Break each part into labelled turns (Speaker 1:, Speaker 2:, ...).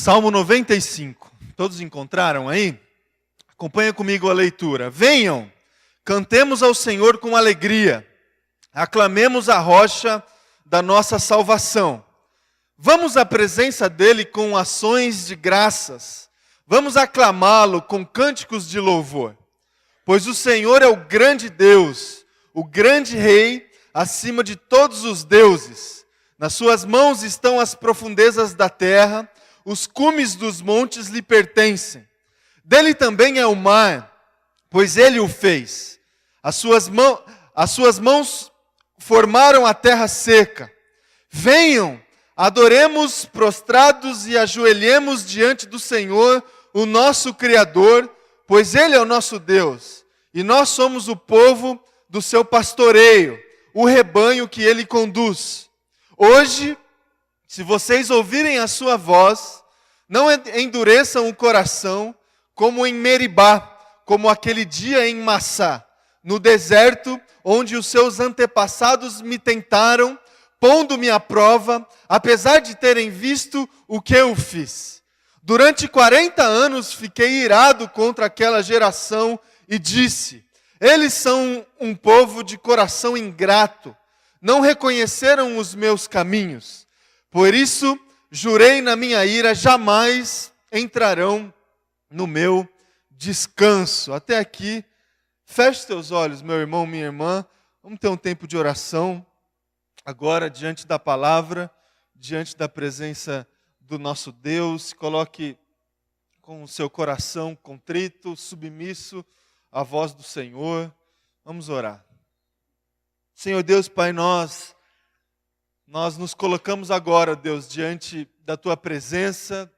Speaker 1: Salmo 95. Todos encontraram aí? Acompanha comigo a leitura. Venham, cantemos ao Senhor com alegria. Aclamemos a rocha da nossa salvação. Vamos à presença dele com ações de graças. Vamos aclamá-lo com cânticos de louvor. Pois o Senhor é o grande Deus, o grande Rei, acima de todos os deuses. Nas suas mãos estão as profundezas da terra, os cumes dos montes lhe pertencem. Dele também é o mar, pois ele o fez. As suas mãos formaram a terra seca. Venham, adoremos prostrados e ajoelhemos diante do Senhor, o nosso Criador, pois ele é o nosso Deus, e nós somos o povo do seu pastoreio, o rebanho que ele conduz. Hoje, se vocês ouvirem a sua voz, não endureçam o coração, como em Meribá, como aquele dia em Massá, no deserto, onde os seus antepassados me tentaram, pondo-me à prova, apesar de terem visto o que eu fiz. Durante 40 anos fiquei irado contra aquela geração e disse: eles são um povo de coração ingrato, não reconheceram os meus caminhos. Por isso, jurei na minha ira, jamais entrarão no meu descanso. Até aqui, feche teus olhos, meu irmão, minha irmã. Vamos ter um tempo de oração agora, diante da palavra, diante da presença do nosso Deus. Coloque com o seu coração contrito, submisso à voz do Senhor. Vamos orar. Senhor Deus, Pai, nós nos colocamos agora, Deus, diante da Tua presença,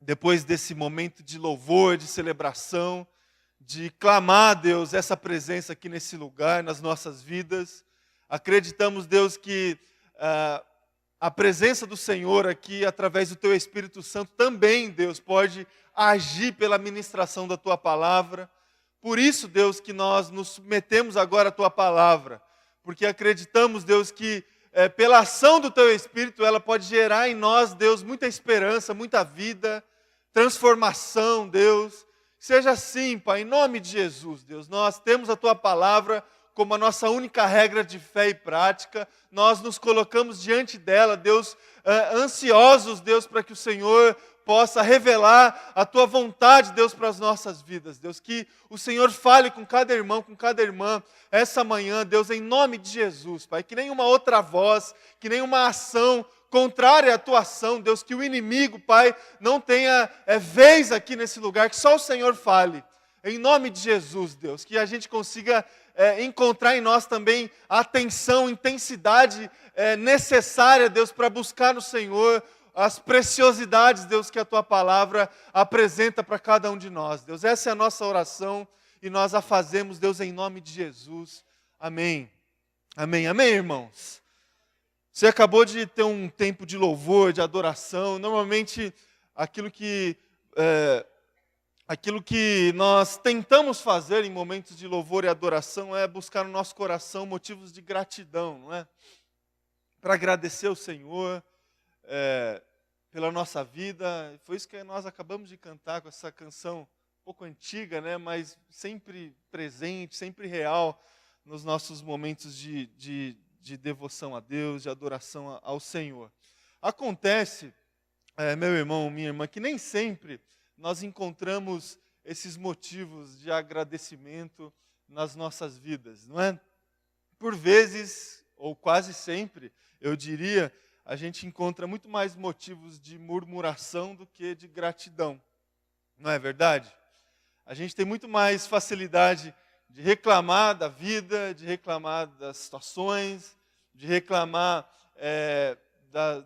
Speaker 1: depois desse momento de louvor, de celebração, de clamar, Deus, essa presença aqui nesse lugar, nas nossas vidas. Acreditamos, Deus, que a presença do Senhor aqui, através do Teu Espírito Santo, também, Deus, pode agir pela ministração da Tua palavra. Por isso, Deus, que nós nos submetemos agora à Tua palavra, porque acreditamos, Deus, que pela ação do Teu Espírito, ela pode gerar em nós, Deus, muita esperança, muita vida, transformação, Deus. Seja assim, Pai, em nome de Jesus, Deus. Nós temos a Tua palavra como a nossa única regra de fé e prática. Nós nos colocamos diante dela, Deus, ansiosos, Deus, para que o Senhor possa revelar a Tua vontade, Deus, para as nossas vidas, Deus. Que o Senhor fale com cada irmão, com cada irmã, essa manhã, Deus, em nome de Jesus, Pai. Que nenhuma outra voz, que nenhuma ação contrária à Tua ação, Deus, que o inimigo, Pai, não tenha vez aqui nesse lugar, que só o Senhor fale. Em nome de Jesus, Deus, que a gente consiga encontrar em nós também a atenção, intensidade necessária, Deus, para buscar no Senhor as preciosidades, Deus, que a Tua palavra apresenta para cada um de nós, Deus. Essa é a nossa oração e nós a fazemos, Deus, em nome de Jesus. Amém. Amém. Amém, irmãos? Você acabou de ter um tempo de louvor, de adoração. Normalmente, aquilo que nós tentamos fazer em momentos de louvor e adoração é buscar no nosso coração motivos de gratidão, não é? Para agradecer ao Senhor pela nossa vida. Foi isso que nós acabamos de cantar com essa canção um pouco antiga, né? Mas sempre presente, sempre real nos nossos momentos de devoção a Deus, de adoração ao Senhor. Acontece, meu irmão, minha irmã, que nem sempre nós encontramos esses motivos de agradecimento nas nossas vidas, não é? Por vezes, ou quase sempre, eu diria, a gente encontra muito mais motivos de murmuração do que de gratidão. Não é verdade? A gente tem muito mais facilidade de reclamar da vida, de reclamar das situações, de reclamar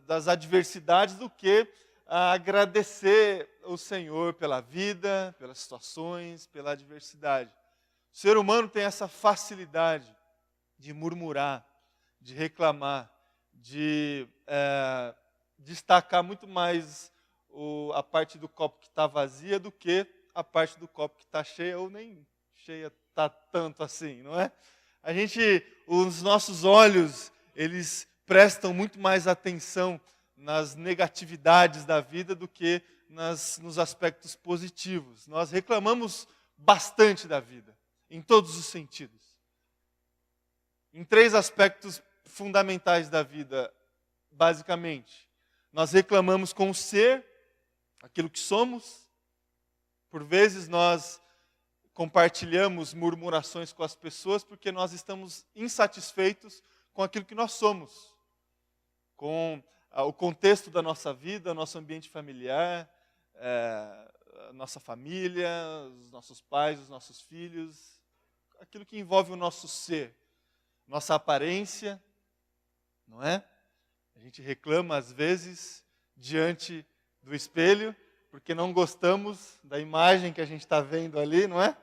Speaker 1: das adversidades, do que agradecer ao Senhor pela vida, pelas situações, pela adversidade. O ser humano tem essa facilidade de murmurar, de reclamar, de destacar muito mais a parte do copo que está vazia do que a parte do copo que está cheia, ou nem cheia está tanto assim, não é? Os nossos olhos, eles prestam muito mais atenção nas negatividades da vida do que nos aspectos positivos. Nós reclamamos bastante da vida, em todos os sentidos. Em 3 aspectos fundamentais da vida, basicamente. Nós reclamamos com o ser, aquilo que somos. Por vezes nós compartilhamos murmurações com as pessoas porque nós estamos insatisfeitos com aquilo que nós somos, com o contexto da nossa vida, nosso ambiente familiar, a nossa família, os nossos pais, os nossos filhos, aquilo que envolve o nosso ser, nossa aparência, não é? A gente reclama às vezes diante do espelho, porque não gostamos da imagem que a gente está vendo ali, não é?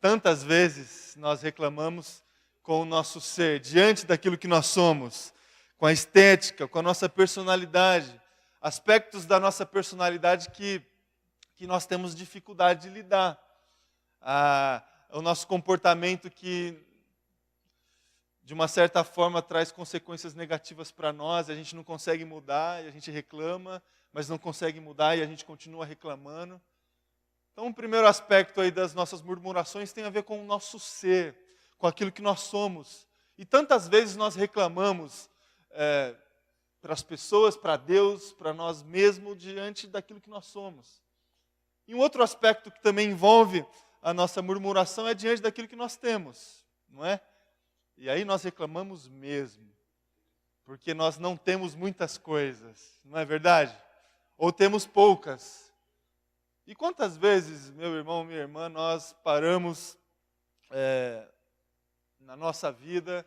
Speaker 1: Tantas vezes nós reclamamos com o nosso ser, diante daquilo que nós somos, com a estética, com a nossa personalidade, aspectos da nossa personalidade que nós temos dificuldade de lidar. O nosso comportamento que, de uma certa forma, traz consequências negativas para nós, a gente não consegue mudar, e a gente reclama, mas não consegue mudar e a gente continua reclamando. Então, o primeiro aspecto aí das nossas murmurações tem a ver com o nosso ser, com aquilo que nós somos. E tantas vezes nós reclamamos para as pessoas, para Deus, para nós mesmos, diante daquilo que nós somos. E um outro aspecto que também envolve a nossa murmuração é diante daquilo que nós temos, não é? E aí nós reclamamos mesmo, porque nós não temos muitas coisas, não é verdade? Ou temos poucas. E quantas vezes, meu irmão, minha irmã, nós paramos na nossa vida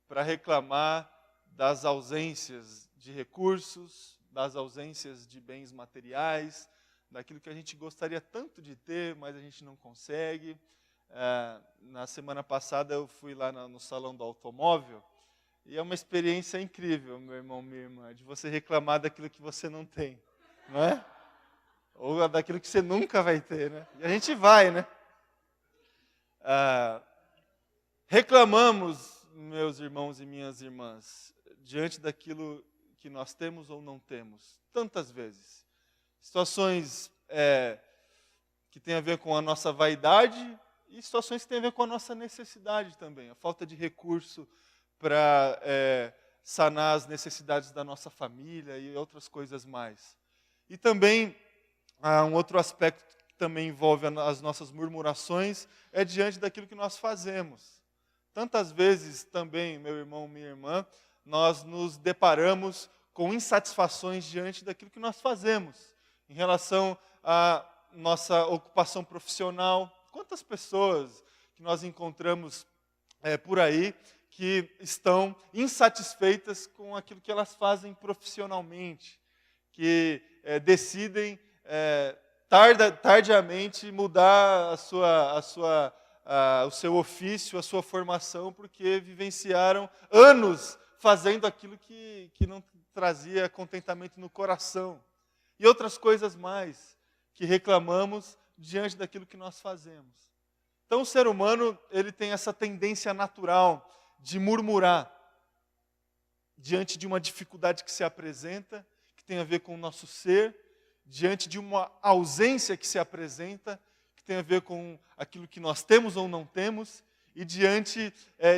Speaker 1: para reclamar das ausências de recursos, das ausências de bens materiais, daquilo que a gente gostaria tanto de ter, mas a gente não consegue. Na semana passada eu fui lá no salão do automóvel e é uma experiência incrível, meu irmão, minha irmã, de você reclamar daquilo que você não tem, não é? Ou daquilo que você nunca vai ter, né? E a gente vai, né? Reclamamos, meus irmãos e minhas irmãs, diante daquilo que nós temos ou não temos, tantas vezes. Situações que têm a ver com a nossa vaidade e situações que têm a ver com a nossa necessidade também. A falta de recurso para sanar as necessidades da nossa família e outras coisas mais. E também, um outro aspecto que também envolve as nossas murmurações é diante daquilo que nós fazemos. Tantas vezes também, meu irmão, minha irmã, nós nos deparamos com insatisfações diante daquilo que nós fazemos, em relação à nossa ocupação profissional. Quantas pessoas que nós encontramos por aí que estão insatisfeitas com aquilo que elas fazem profissionalmente, que decidem tardiamente mudar o seu ofício, a sua formação, porque vivenciaram anos fazendo aquilo que não trazia contentamento no coração. E outras coisas mais que reclamamos diante daquilo que nós fazemos. Então o ser humano, ele tem essa tendência natural de murmurar diante de uma dificuldade que se apresenta, que tem a ver com o nosso ser, diante de uma ausência que se apresenta, que tem a ver com aquilo que nós temos ou não temos, e diante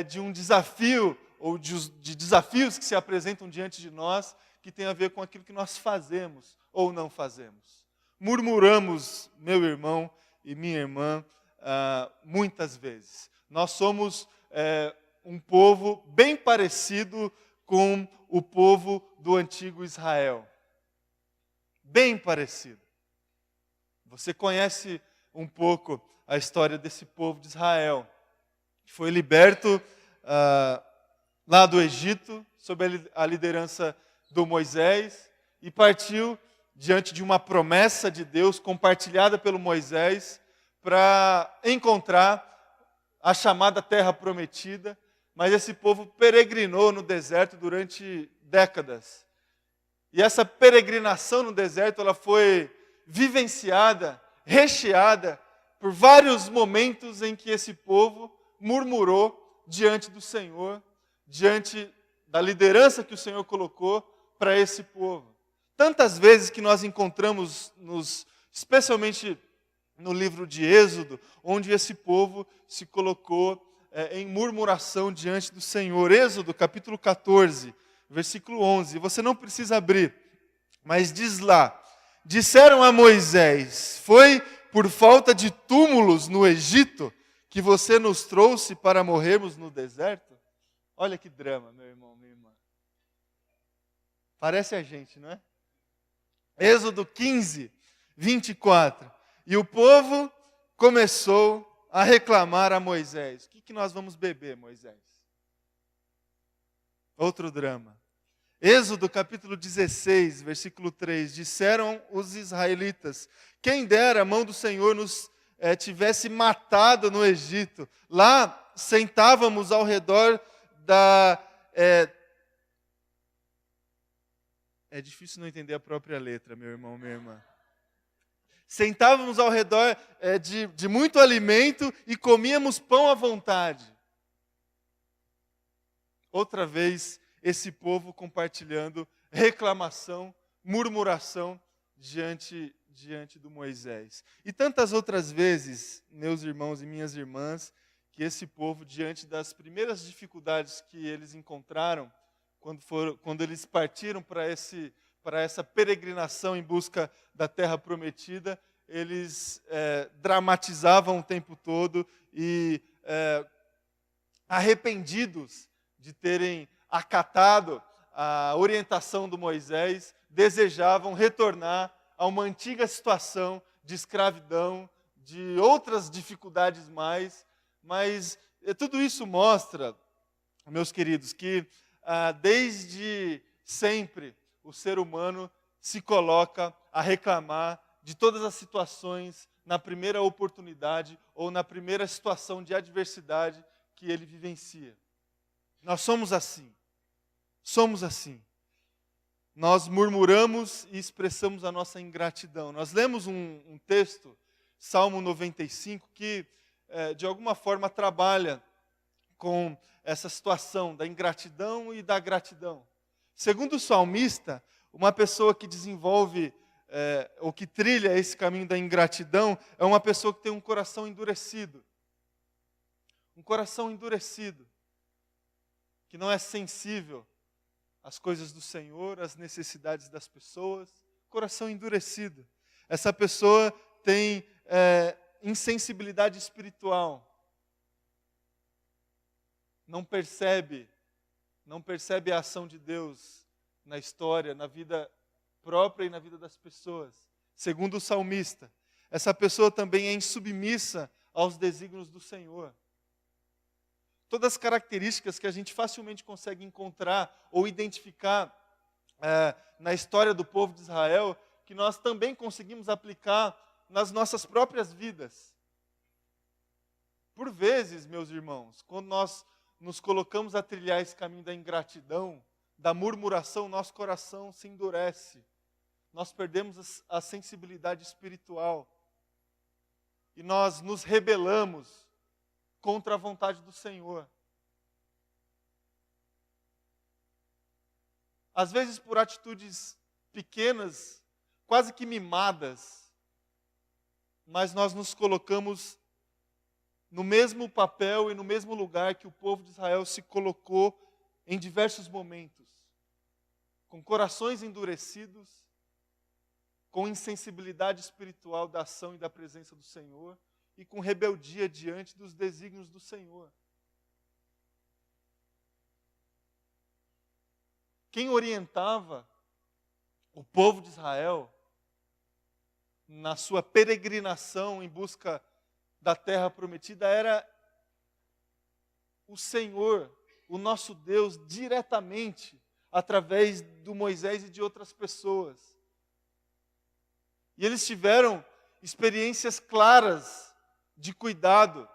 Speaker 1: de um desafio, ou de desafios que se apresentam diante de nós, que tem a ver com aquilo que nós fazemos ou não fazemos. Murmuramos, meu irmão e minha irmã, muitas vezes. Nós somos um povo bem parecido com o povo do antigo Israel. Bem parecido. Você conhece um pouco a história desse povo de Israel, que foi liberto lá do Egito, sob a liderança do Moisés, e partiu diante de uma promessa de Deus compartilhada pelo Moisés para encontrar a chamada terra prometida, mas esse povo peregrinou no deserto durante décadas. E essa peregrinação no deserto, ela foi vivenciada, recheada por vários momentos em que esse povo murmurou diante do Senhor, diante da liderança que o Senhor colocou para esse povo. Tantas vezes que nós encontramos, especialmente no livro de Êxodo, onde esse povo se colocou em murmuração diante do Senhor. Êxodo, capítulo 14, versículo 11. Você não precisa abrir, mas diz lá: disseram a Moisés: foi por falta de túmulos no Egito que você nos trouxe para morrermos no deserto? Olha que drama, meu irmão, minha irmã. Parece a gente, não é? Êxodo 15, 24. E o povo começou a reclamar a Moisés. O que nós vamos beber, Moisés? Outro drama. Êxodo capítulo 16, versículo 3. Disseram os israelitas: quem dera a mão do Senhor nos tivesse matado no Egito. Lá sentávamos ao redor da... É difícil não entender a própria letra, meu irmão, minha irmã. Sentávamos ao redor de muito alimento e comíamos pão à vontade. Outra vez, esse povo compartilhando reclamação, murmuração diante do Moisés. E tantas outras vezes, meus irmãos e minhas irmãs, que esse povo, diante das primeiras dificuldades que eles encontraram, quando eles partiram para essa peregrinação em busca da terra prometida, eles dramatizavam o tempo todo e arrependidos de terem acatado a orientação do Moisés, desejavam retornar a uma antiga situação de escravidão, de outras dificuldades mais, mas tudo isso mostra, meus queridos, que desde sempre o ser humano se coloca a reclamar de todas as situações na primeira oportunidade ou na primeira situação de adversidade que ele vivencia. Nós somos assim. Somos assim. Nós murmuramos e expressamos a nossa ingratidão. Nós lemos um texto, Salmo 95, que de alguma forma trabalha com essa situação da ingratidão e da gratidão. Segundo o salmista, uma pessoa que desenvolve ou que trilha esse caminho da ingratidão é uma pessoa que tem um coração endurecido. Um coração endurecido, que não é sensível às coisas do Senhor, às necessidades das pessoas. Coração endurecido. Essa pessoa tem insensibilidade espiritual. Não percebe a ação de Deus na história, na vida própria e na vida das pessoas. Segundo o salmista, essa pessoa também é insubmissa aos desígnios do Senhor. Todas as características que a gente facilmente consegue encontrar ou identificar na história do povo de Israel, que nós também conseguimos aplicar nas nossas próprias vidas. Por vezes, meus irmãos, quando nós nos colocamos a trilhar esse caminho da ingratidão, da murmuração, nosso coração se endurece. Nós perdemos a sensibilidade espiritual. E nós nos rebelamos contra a vontade do Senhor. Às vezes por atitudes pequenas, quase que mimadas, mas nós nos colocamos no mesmo papel e no mesmo lugar que o povo de Israel se colocou em diversos momentos, com corações endurecidos, com insensibilidade espiritual da ação e da presença do Senhor e com rebeldia diante dos desígnios do Senhor. Quem orientava o povo de Israel na sua peregrinação em busca da terra prometida era o Senhor, o nosso Deus, diretamente, através do Moisés e de outras pessoas. E eles tiveram experiências claras de cuidado,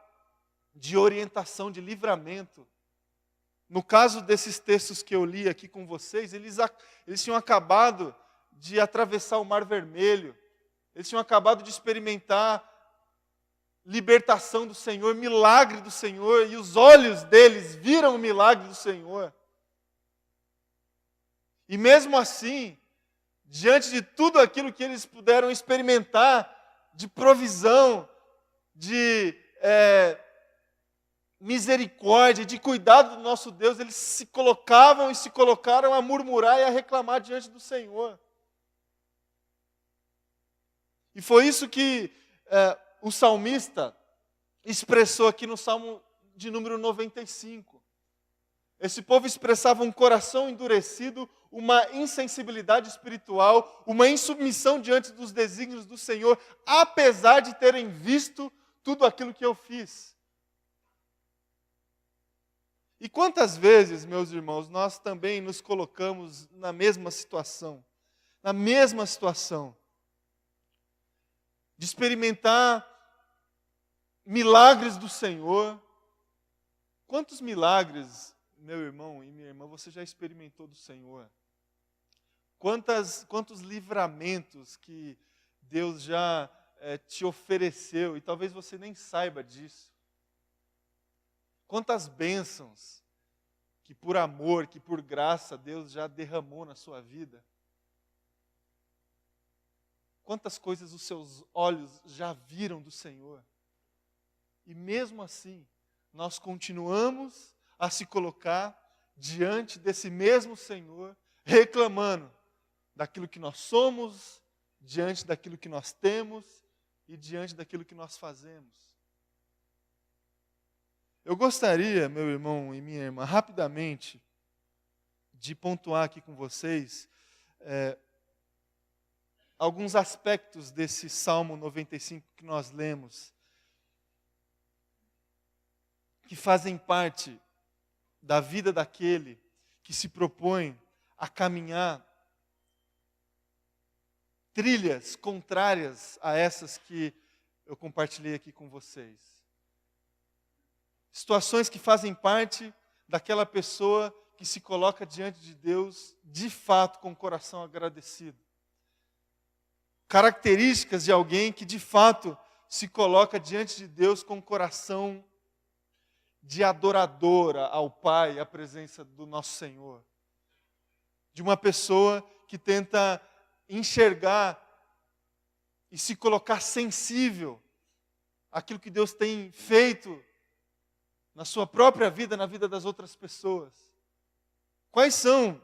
Speaker 1: de orientação, de livramento. No caso desses textos que eu li aqui com vocês, eles tinham acabado de atravessar o Mar Vermelho, eles tinham acabado de experimentar libertação do Senhor, milagre do Senhor, e os olhos deles viram o milagre do Senhor. E mesmo assim, diante de tudo aquilo que eles puderam experimentar, de provisão, de misericórdia, de cuidado do nosso Deus, eles se colocavam e se colocaram a murmurar e a reclamar diante do Senhor. E foi isso que o salmista expressou aqui no Salmo de número 95. Esse povo expressava um coração endurecido, uma insensibilidade espiritual, uma insubmissão diante dos desígnios do Senhor, apesar de terem visto tudo aquilo que eu fiz. E quantas vezes, meus irmãos, nós também nos colocamos na mesma situação, de experimentar milagres do Senhor. Quantos milagres, meu irmão e minha irmã, você já experimentou do Senhor? Quantos livramentos que Deus já te ofereceu, e talvez você nem saiba disso. Quantas bênçãos que por amor, que por graça Deus já derramou na sua vida. Quantas coisas os seus olhos já viram do Senhor. E mesmo assim, nós continuamos a se colocar diante desse mesmo Senhor, reclamando daquilo que nós somos, diante daquilo que nós temos e diante daquilo que nós fazemos. Eu gostaria, meu irmão e minha irmã, rapidamente, de pontuar aqui com vocês alguns aspectos desse Salmo 95 que nós lemos, que fazem parte da vida daquele que se propõe a caminhar trilhas contrárias a essas que eu compartilhei aqui com vocês. Situações que fazem parte daquela pessoa que se coloca diante de Deus, de fato, com o coração agradecido. Características de alguém que, de fato, se coloca diante de Deus com o coração de adoradora ao Pai, à presença do nosso Senhor. De uma pessoa que tenta enxergar e se colocar sensível àquilo que Deus tem feito na sua própria vida, na vida das outras pessoas. Quais são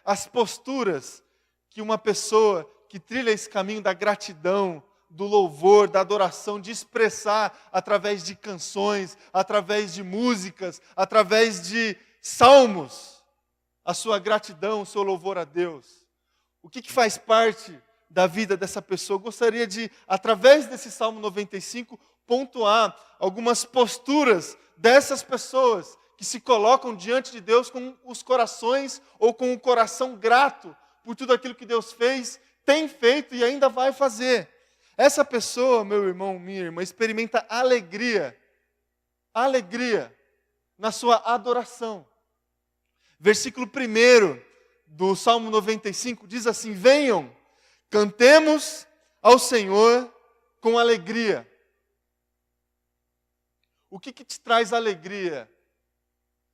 Speaker 1: as posturas que uma pessoa que trilha esse caminho da gratidão, do louvor, da adoração, de expressar através de canções, através de músicas, através de salmos, a sua gratidão, o seu louvor a Deus? O que faz parte da vida dessa pessoa? Eu gostaria de, através desse Salmo 95, pontuar algumas posturas dessas pessoas que se colocam diante de Deus com os corações ou com o coração grato por tudo aquilo que Deus fez, tem feito e ainda vai fazer. Essa pessoa, meu irmão, minha irmã, experimenta alegria na sua adoração. Versículo 1 do Salmo 95 diz assim: venham, cantemos ao Senhor com alegria. O que te traz alegria,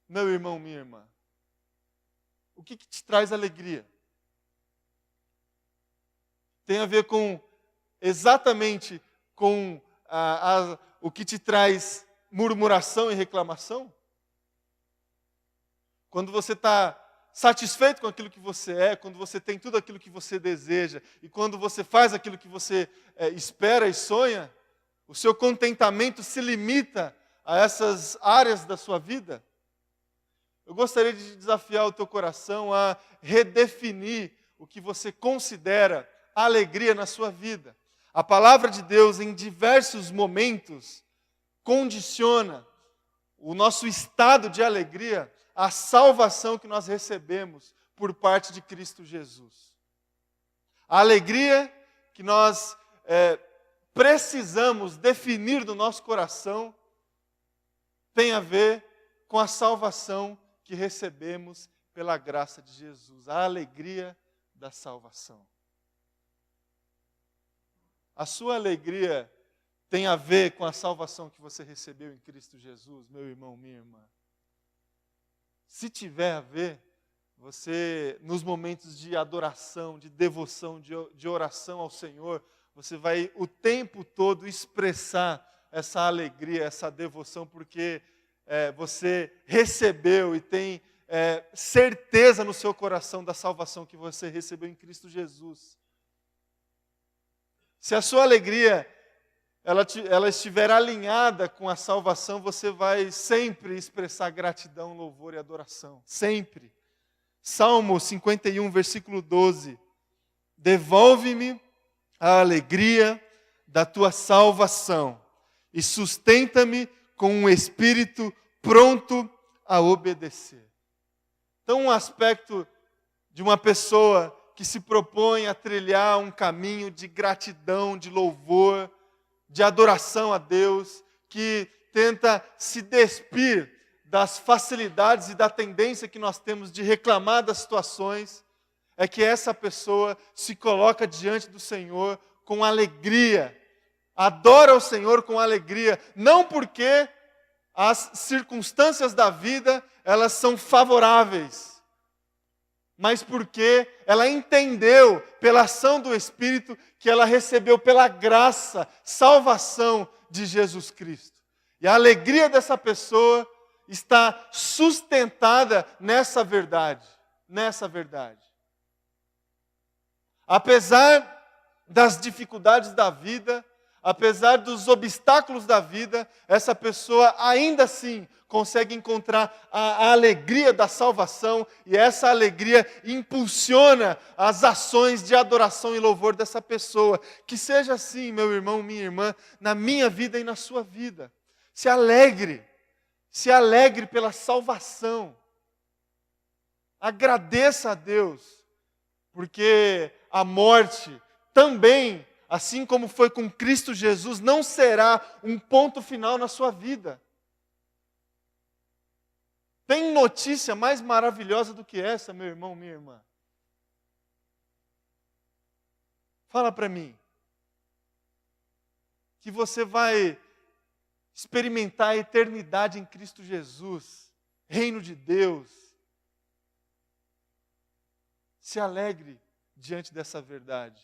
Speaker 1: meu irmão, minha irmã? O que te traz alegria? Tem a ver com, exatamente com o que te traz murmuração e reclamação? Quando você está satisfeito com aquilo que você é, quando você tem tudo aquilo que você deseja, e quando você faz aquilo que você espera e sonha, o seu contentamento se limita a essas áreas da sua vida? Eu gostaria de desafiar o teu coração a redefinir o que você considera alegria na sua vida. A palavra de Deus, em diversos momentos, condiciona o nosso estado de alegria à salvação que nós recebemos por parte de Cristo Jesus. A alegria que nós precisamos definir no nosso coração tem a ver com a salvação que recebemos pela graça de Jesus. A alegria da salvação. A sua alegria tem a ver com a salvação que você recebeu em Cristo Jesus, meu irmão, minha irmã? Se tiver a ver, Você, nos momentos de adoração, de devoção, de oração ao Senhor, você vai o tempo todo expressar essa alegria, essa devoção, porque você recebeu e tem certeza no seu coração da salvação que você recebeu em Cristo Jesus. Se a sua alegria ela estiver alinhada com a salvação, você vai sempre expressar gratidão, louvor e adoração. Sempre. Salmo 51, versículo 12. Devolve-me a alegria da tua salvação e sustenta-me com um espírito pronto a obedecer. Então, um aspecto de uma pessoa que se propõe a trilhar um caminho de gratidão, de louvor, de adoração a Deus, que tenta se despir das facilidades e da tendência que nós temos de reclamar das situações, é que essa pessoa se coloca diante do Senhor com alegria, adora o Senhor com alegria, não porque as circunstâncias da vida elas são favoráveis, mas porque ela entendeu pela ação do Espírito que ela recebeu pela graça, salvação de Jesus Cristo. E a alegria dessa pessoa está sustentada nessa verdade, Apesar das dificuldades da vida, apesar dos obstáculos da vida, essa pessoa ainda assim consegue encontrar a alegria da salvação, e essa alegria impulsiona as ações de adoração e louvor dessa pessoa. Que seja assim, meu irmão, minha irmã, na minha vida e na sua vida. Se alegre pela salvação. Agradeça a Deus, porque a morte também, assim como foi com Cristo Jesus, não será um ponto final na sua vida. Tem notícia mais maravilhosa do que essa, meu irmão, minha irmã? Fala para mim. Que você vai experimentar a eternidade em Cristo Jesus, reino de Deus. Se alegre diante dessa verdade.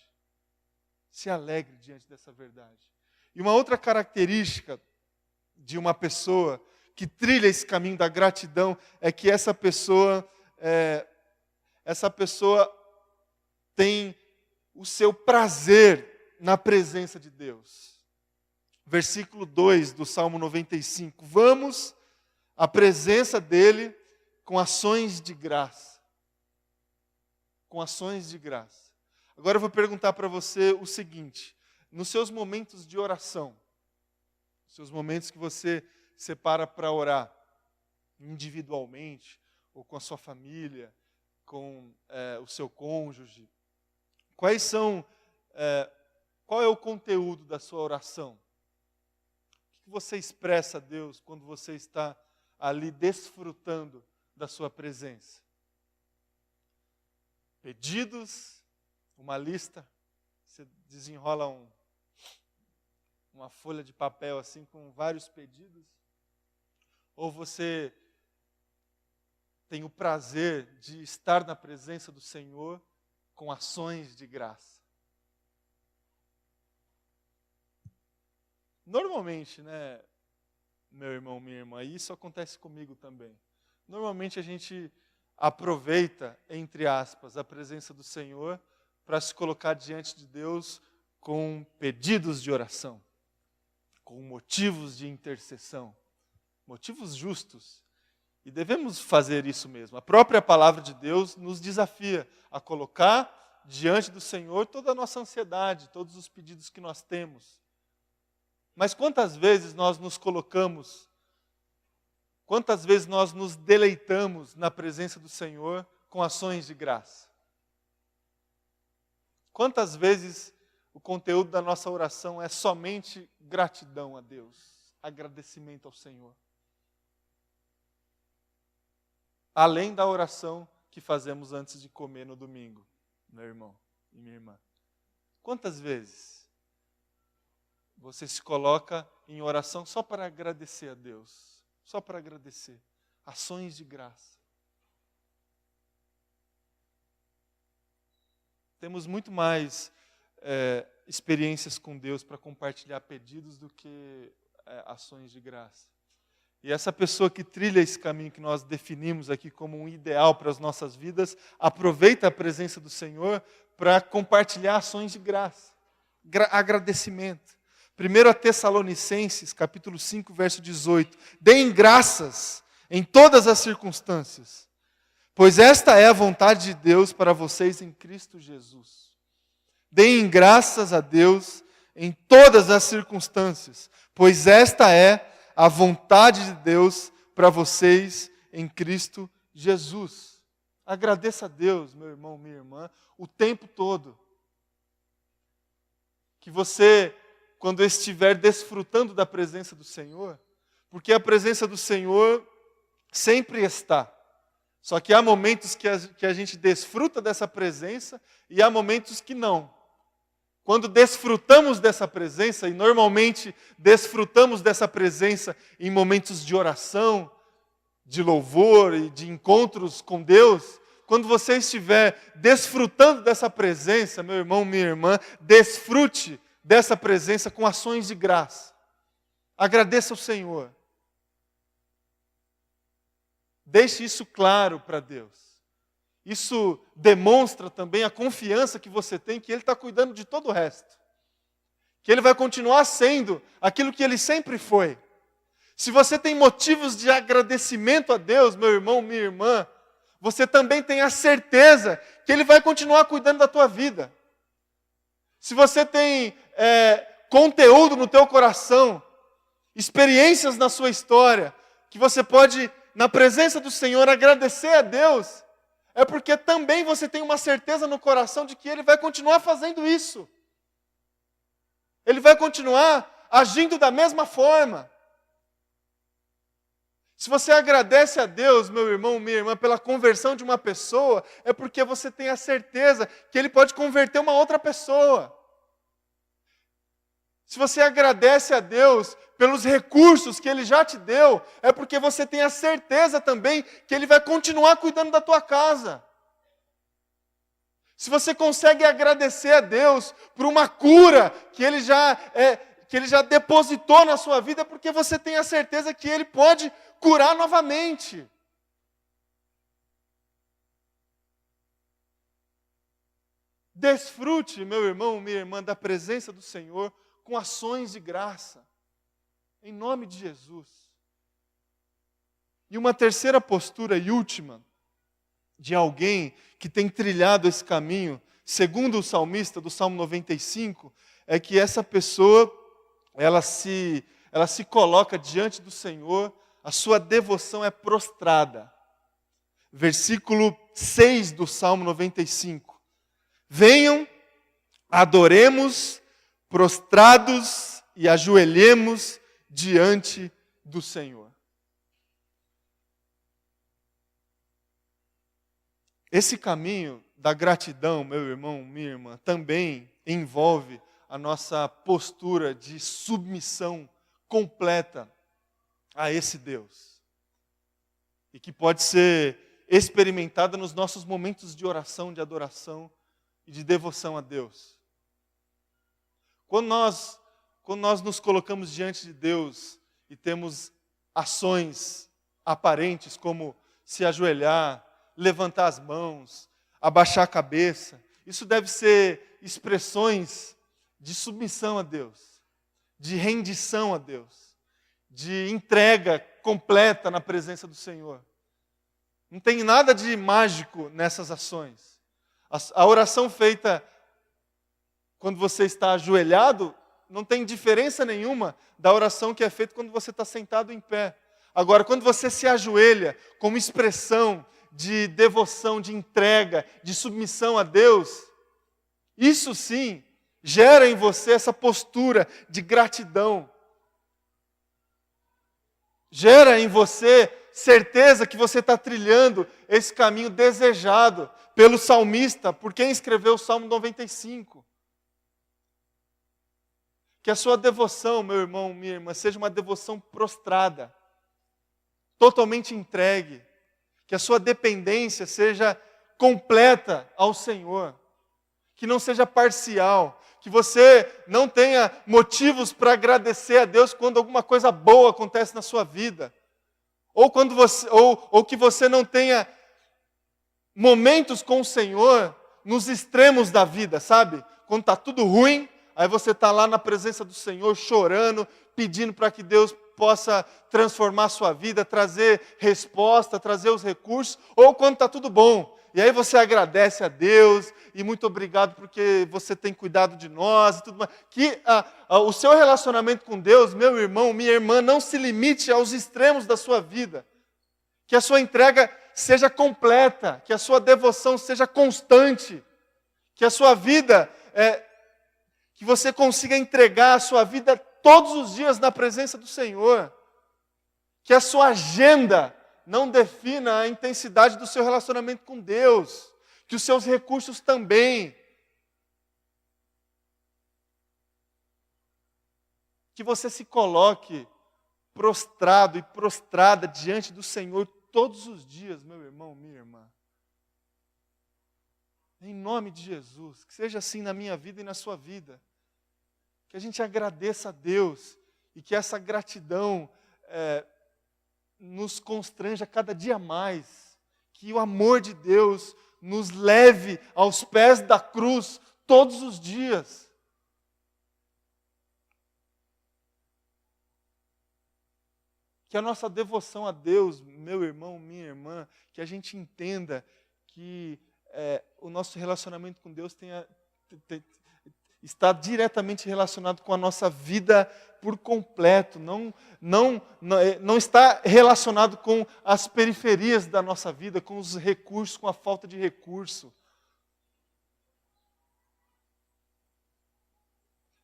Speaker 1: Se alegre diante dessa verdade. E uma outra característica de uma pessoa que trilha esse caminho da gratidão é que essa pessoa tem o seu prazer na presença de Deus. Versículo 2 do Salmo 95. Vamos à presença dele com ações de graça. Com ações de graça. Agora eu vou perguntar para você o seguinte: nos seus momentos de oração, nos seus momentos que você separa para orar, individualmente, ou com a sua família, com o seu cônjuge, qual é o conteúdo da sua oração? O que você expressa a Deus quando você está ali desfrutando da sua presença? Pedidos, uma lista, você desenrola uma folha de papel assim com vários pedidos? Ou você tem o prazer de estar na presença do Senhor com ações de graça? Normalmente, né, meu irmão, minha irmã, e isso acontece comigo também. Normalmente a gente aproveita, entre aspas, a presença do Senhor para se colocar diante de Deus com pedidos de oração, com motivos de intercessão, motivos justos. E devemos fazer isso mesmo. A própria palavra de Deus nos desafia a colocar diante do Senhor toda a nossa ansiedade, todos os pedidos que nós temos. Mas quantas vezes nós nos colocamos, quantas vezes nós nos deleitamos na presença do Senhor com ações de graça? Quantas vezes o conteúdo da nossa oração é somente gratidão a Deus, agradecimento ao Senhor? Além da oração que fazemos antes de comer no domingo, meu irmão e minha irmã. Quantas vezes você se coloca em oração só para agradecer a Deus? Só para agradecer. Ações de graça. temos muito mais experiências com Deus para compartilhar pedidos do que ações de graça. E essa pessoa que trilha esse caminho que nós definimos aqui como um ideal para as nossas vidas, aproveita a presença do Senhor para compartilhar ações de graça, agradecimento. 1 Tessalonicenses, capítulo 5, verso 18. Deem graças em todas as circunstâncias, pois esta é a vontade de Deus para vocês em Cristo Jesus. Deem graças a Deus em todas as circunstâncias, pois esta é a vontade de Deus para vocês em Cristo Jesus. Agradeça a Deus, meu irmão, minha irmã, o tempo todo. Que você, quando estiver desfrutando da presença do Senhor, porque a presença do Senhor sempre está. Só que há momentos que a gente desfruta dessa presença e há momentos que não. Quando desfrutamos dessa presença, e normalmente desfrutamos dessa presença em momentos de oração, de louvor e de encontros com Deus, quando você estiver desfrutando dessa presença, meu irmão, minha irmã, desfrute dessa presença com ações de graça. Agradeça ao Senhor. Deixe isso claro para Deus. Isso demonstra também a confiança que você tem que Ele está cuidando de todo o resto. Que Ele vai continuar sendo aquilo que Ele sempre foi. Se você tem motivos de agradecimento a Deus, meu irmão, minha irmã, você também tem a certeza que Ele vai continuar cuidando da tua vida. Se você tem conteúdo no teu coração, experiências na sua história, que você pode, na presença do Senhor, agradecer a Deus, é porque também você tem uma certeza no coração de que Ele vai continuar fazendo isso. Ele vai continuar agindo da mesma forma. Se você agradece a Deus, meu irmão, minha irmã, pela conversão de uma pessoa, é porque você tem a certeza que Ele pode converter uma outra pessoa. Se você agradece a Deus pelos recursos que Ele já te deu, é porque você tem a certeza também que Ele vai continuar cuidando da tua casa. Se você consegue agradecer a Deus por uma cura que Ele já depositou na sua vida, é porque você tem a certeza que Ele pode curar novamente. Desfrute, meu irmão, minha irmã, da presença do Senhor com ações de graça, em nome de Jesus. E uma terceira postura e última, de alguém que tem trilhado esse caminho, segundo o salmista do Salmo 95, é que essa pessoa, ela se coloca diante do Senhor, a sua devoção é prostrada. Versículo 6 do Salmo 95. Venham, adoremos, prostrados e ajoelhemos diante do Senhor. Esse caminho da gratidão, meu irmão, minha irmã, também envolve a nossa postura de submissão completa a esse Deus. E que pode ser experimentada nos nossos momentos de oração, de adoração e de devoção a Deus. Quando nós nos colocamos diante de Deus e temos ações aparentes como se ajoelhar, levantar as mãos, abaixar a cabeça, isso deve ser expressões de submissão a Deus, de rendição a Deus, de entrega completa na presença do Senhor. Não tem nada de mágico nessas ações. A oração feita quando você está ajoelhado, não tem diferença nenhuma da oração que é feita quando você está sentado em pé. Agora, quando você se ajoelha como expressão de devoção, de entrega, de submissão a Deus, isso sim gera em você essa postura de gratidão. Gera em você certeza que você está trilhando esse caminho desejado pelo salmista, por quem escreveu o Salmo 95. Que a sua devoção, meu irmão, minha irmã, seja uma devoção prostrada, totalmente entregue. Que a sua dependência seja completa ao Senhor. que não seja parcial, que você não tenha motivos para agradecer a Deus quando alguma coisa boa acontece na sua vida, ou que você não tenha momentos com o Senhor nos extremos da vida, sabe? Quando está tudo ruim, aí você está lá na presença do Senhor chorando, pedindo para que Deus possa transformar a sua vida, trazer resposta, trazer os recursos, ou quando está tudo bom. E aí você agradece a Deus, e muito obrigado porque você tem cuidado de nós e tudo mais. Que o seu relacionamento com Deus, meu irmão, minha irmã, não se limite aos extremos da sua vida. Que a sua entrega seja completa, que a sua devoção seja constante, que a sua vida, que você consiga entregar a sua vida todos os dias na presença do Senhor. Que a sua agenda não defina a intensidade do seu relacionamento com Deus. Que os seus recursos também. Que você se coloque prostrado e prostrada diante do Senhor todos os dias, meu irmão, minha irmã. Em nome de Jesus, que seja assim na minha vida e na sua vida. Que a gente agradeça a Deus e que essa gratidão nos constranja cada dia mais. Que o amor de Deus nos leve aos pés da cruz todos os dias. Que a nossa devoção a Deus, meu irmão, minha irmã, que a gente entenda que o nosso relacionamento com Deus está diretamente relacionado com a nossa vida por completo. Não está relacionado com as periferias da nossa vida, com os recursos, com a falta de recurso.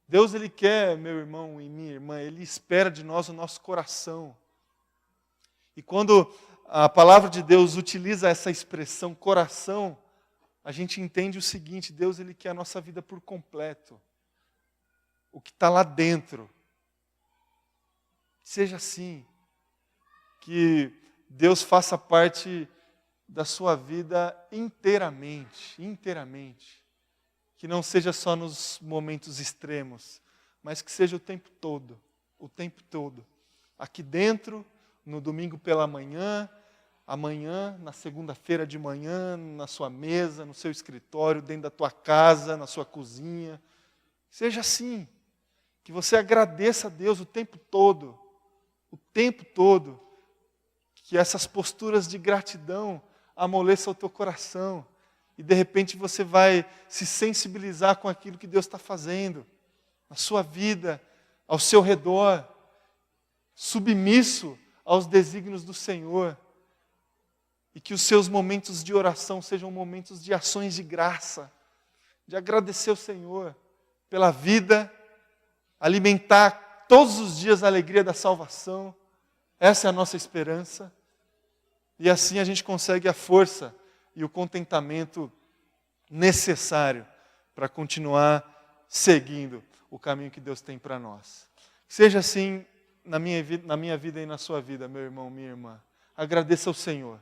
Speaker 1: Deus, Ele quer, meu irmão e minha irmã, Ele espera de nós o nosso coração. E quando a palavra de Deus utiliza essa expressão coração, a gente entende o seguinte: Deus, Ele quer a nossa vida por completo. O que está lá dentro. Seja assim. Que Deus faça parte da sua vida inteiramente, inteiramente. Que não seja só nos momentos extremos, mas que seja o tempo todo. O tempo todo. Aqui dentro, no domingo pela manhã, amanhã, na segunda-feira de manhã, na sua mesa, no seu escritório, dentro da tua casa, na sua cozinha. Seja assim. Que você agradeça a Deus o tempo todo. O tempo todo. Que essas posturas de gratidão amoleçam o teu coração. E de repente você vai se sensibilizar com aquilo que Deus está fazendo. Na sua vida, ao seu redor. Submisso aos desígnios do Senhor. E que os seus momentos de oração sejam momentos de ações de graça, de agradecer ao Senhor pela vida, alimentar todos os dias a alegria da salvação. Essa é a nossa esperança. E assim a gente consegue a força e o contentamento necessário para continuar seguindo o caminho que Deus tem para nós. Seja assim na minha vida e na sua vida, meu irmão, minha irmã. Agradeça ao Senhor.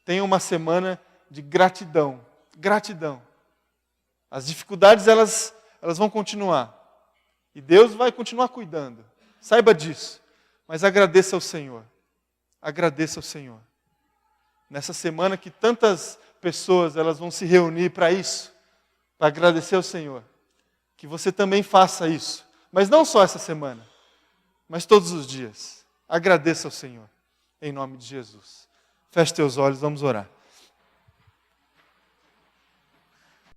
Speaker 1: Tenha uma semana de gratidão. Gratidão. As dificuldades, elas vão continuar. E Deus vai continuar cuidando. Saiba disso. Mas agradeça ao Senhor. Agradeça ao Senhor. Nessa semana que tantas pessoas elas vão se reunir para isso. Para agradecer ao Senhor. Que você também faça isso. Mas não só essa semana. Mas todos os dias. Agradeça ao Senhor. Em nome de Jesus. Feche teus olhos, vamos orar.